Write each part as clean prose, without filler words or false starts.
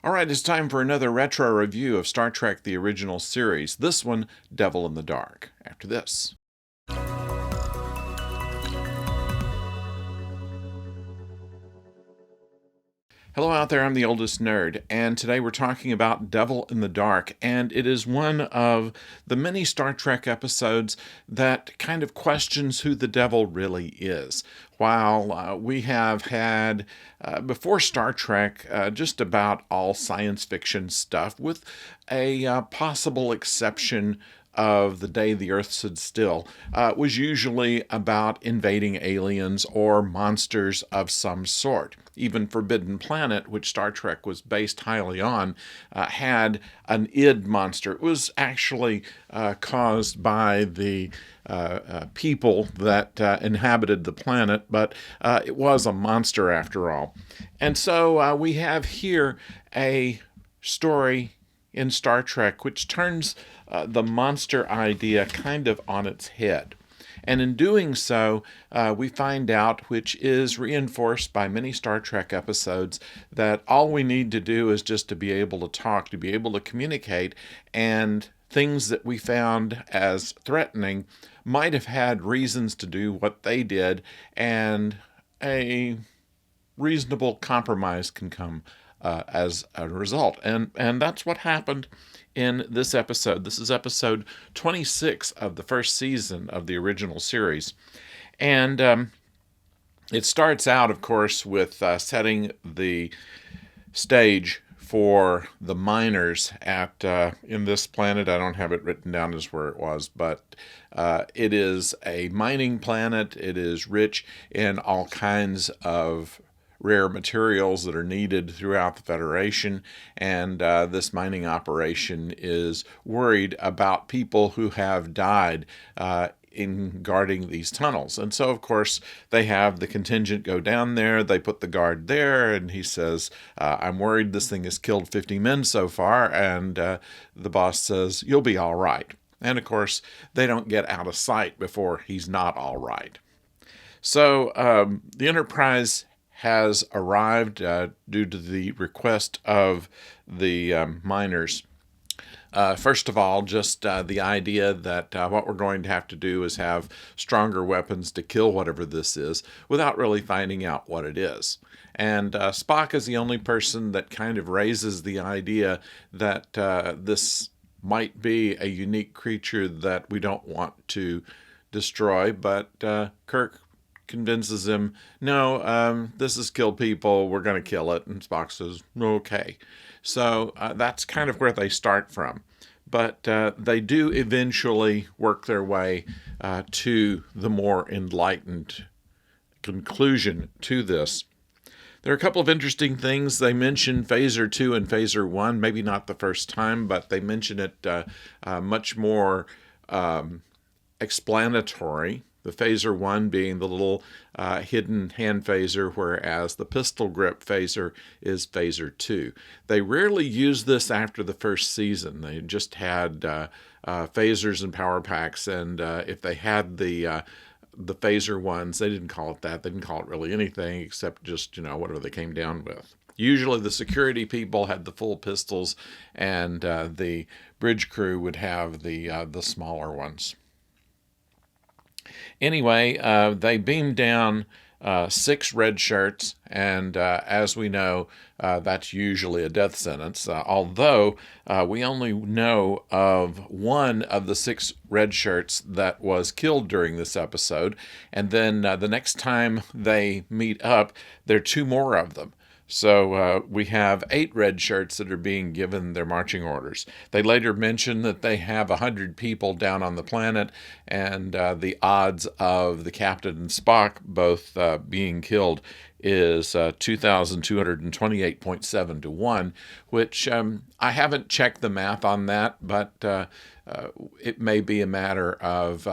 All right, it's time for another retro review of Star Trek The Original Series. This one, Devil in the Dark. After this. Hello out there, I'm the oldest nerd, and today we're talking about Devil in the Dark, and it is one of the many Star Trek episodes that kind of questions who the devil really is. While we have had, before Star Trek, just about all science fiction stuff, with a possible exception of The Day the Earth Stood Still, was usually about invading aliens or monsters of some sort. Even Forbidden Planet, which Star Trek was based highly on, had an id monster. It was actually caused by the people that inhabited the planet, but it was a monster after all. And so we have here a story in Star Trek which turns the monster idea kind of on its head. And in doing so, we find out, which is reinforced by many Star Trek episodes, that all we need to do is just to be able to talk, to be able to communicate, and things that we found as threatening might have had reasons to do what they did, and a reasonable compromise can come as a result. And that's what happened in this episode. This is episode 26 of the first season of the original series. And it starts out, of course, with setting the stage for the miners at, in this planet. I don't have it written down as where it was, but it is a mining planet. It is rich in all kinds of rare materials that are needed throughout the Federation, and this mining operation is worried about people who have died in guarding these tunnels. And so, of course, they have the contingent go down there, they put the guard there, and he says, I'm worried this thing has killed 50 men so far, and the boss says, you'll be all right. And, of course, they don't get out of sight before he's not all right. So the Enterprise has arrived due to the request of the miners. First of all, just the idea that what we're going to have to do is have stronger weapons to kill whatever this is without really finding out what it is. And Spock is the only person that kind of raises the idea that this might be a unique creature that we don't want to destroy, but Kirk convinces him, no, this has killed people, we're going to kill it. And Spock says, okay. So that's kind of where they start from. But they do eventually work their way to the more enlightened conclusion to this. There are a couple of interesting things. They mention Phaser 2 and Phaser 1, maybe not the first time, but they mention it much more explanatory. The Phaser 1 being the little hidden hand phaser, whereas the pistol grip phaser is Phaser 2. They rarely use this after the first season. They just had phasers and power packs, and if they had the Phaser ones, they didn't call it that. They didn't call it really anything except just, whatever they came down with. Usually the security people had the full pistols, and the bridge crew would have the smaller ones. Anyway, they beam down 6 red shirts, and as we know, that's usually a death sentence, although we only know of one of the 6 red shirts that was killed during this episode, and then the next time they meet up, there are 2 more of them. So we have 8 red shirts that are being given their marching orders. They later mention that they have 100 people down on the planet, and the odds of the captain and Spock both being killed is 2,228.7 to 1, which I haven't checked the math on that, but it may be a matter of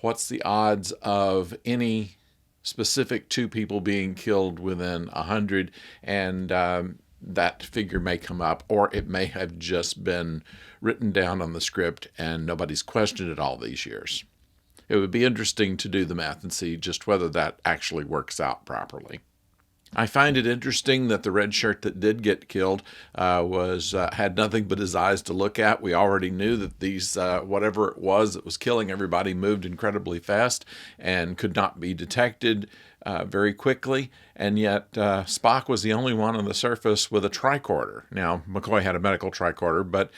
what's the odds of any specific 2 people being killed within 100, and that figure may come up, or it may have just been written down on the script and nobody's questioned it all these years. It would be interesting to do the math and see just whether that actually works out properly. I find it interesting that the red shirt that did get killed was had nothing but his eyes to look at. We already knew that these whatever it was that was killing everybody moved incredibly fast and could not be detected very quickly. And yet Spock was the only one on the surface with a tricorder. Now McCoy had a medical tricorder, but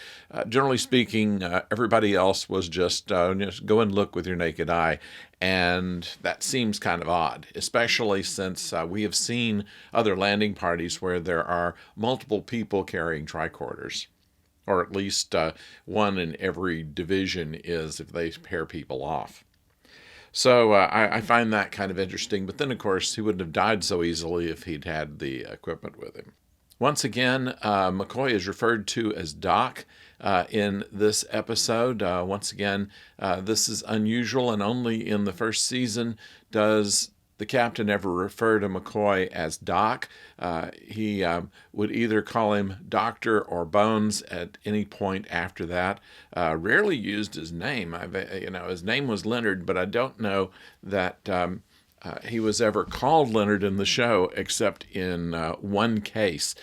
generally speaking, everybody else was just go and look with your naked eye. And that seems kind of odd, especially since we have seen other landing parties where there are multiple people carrying tricorders, or at least one in every division is if they pair people off. So I find that kind of interesting. But then, of course, he wouldn't have died so easily if he'd had the equipment with him. Once again, McCoy is referred to as Doc in this episode. Once again, this is unusual, and only in the first season does the captain ever refer to McCoy as Doc. He would either call him Doctor or Bones at any point after that. Rarely used his name. His name was Leonard, but I don't know that he was ever called Leonard in the show, except in one case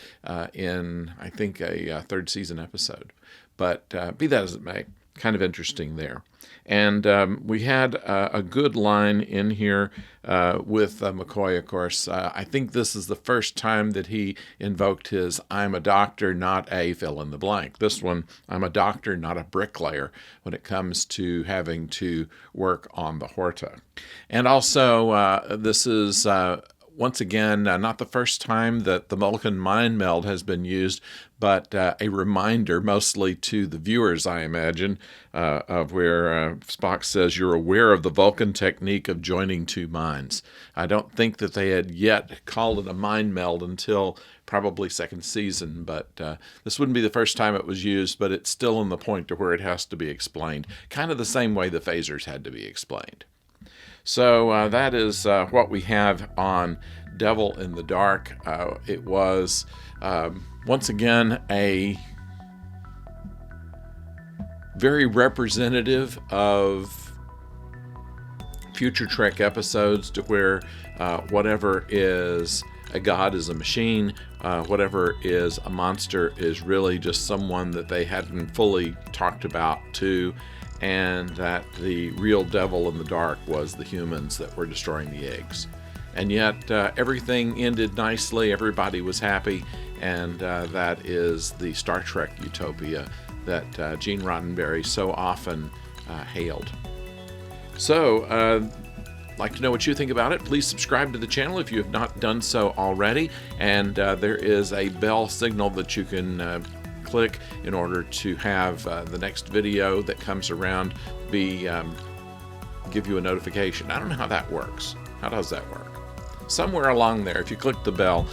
in, I think, a third season episode. But be that as it may, kind of interesting there. And we had a good line in here with McCoy, of course. I think this is the first time that he invoked his "I'm a doctor, not a fill in the blank." This one, "I'm a doctor, not a bricklayer," when it comes to having to work on the Horta. And also, this is once again, not the first time that the Vulcan mind meld has been used, but a reminder, mostly to the viewers, I imagine, of where Spock says, "You're aware of the Vulcan technique of joining two minds." I don't think that they had yet called it a mind meld until probably second season, but this wouldn't be the first time it was used, but it's still in the point to where it has to be explained, kind of the same way the phasers had to be explained. So that is what we have on Devil in the Dark. It was, once again, a very representative of future Trek episodes, to where whatever is a god is a machine, whatever is a monster is really just someone that they hadn't fully talked about too, and that the real devil in the dark was the humans that were destroying the eggs. And yet everything ended nicely, everybody was happy, and that is the Star Trek utopia that Gene Roddenberry so often hailed. So, like to know what you think about it. Please subscribe to the channel if you have not done so already, and there is a bell signal that you can click in order to have the next video that comes around give you a notification. I don't know how that works. How does that work? Somewhere along there, if you click the bell,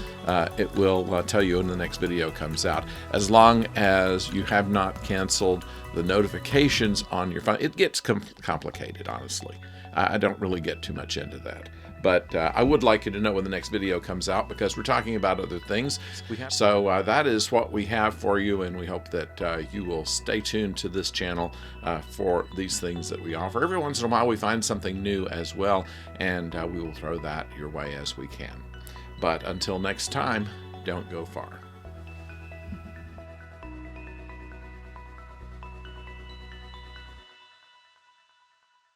it will tell you when the next video comes out. As long as you have not canceled the notifications on your phone. It gets complicated, honestly. I don't really get too much into that. But I would like you to know when the next video comes out, because we're talking about other things. So that is what we have for you, and we hope that you will stay tuned to this channel for these things that we offer. Every once in a while we find something new as well, and we will throw that your way as we can. But until next time, don't go far.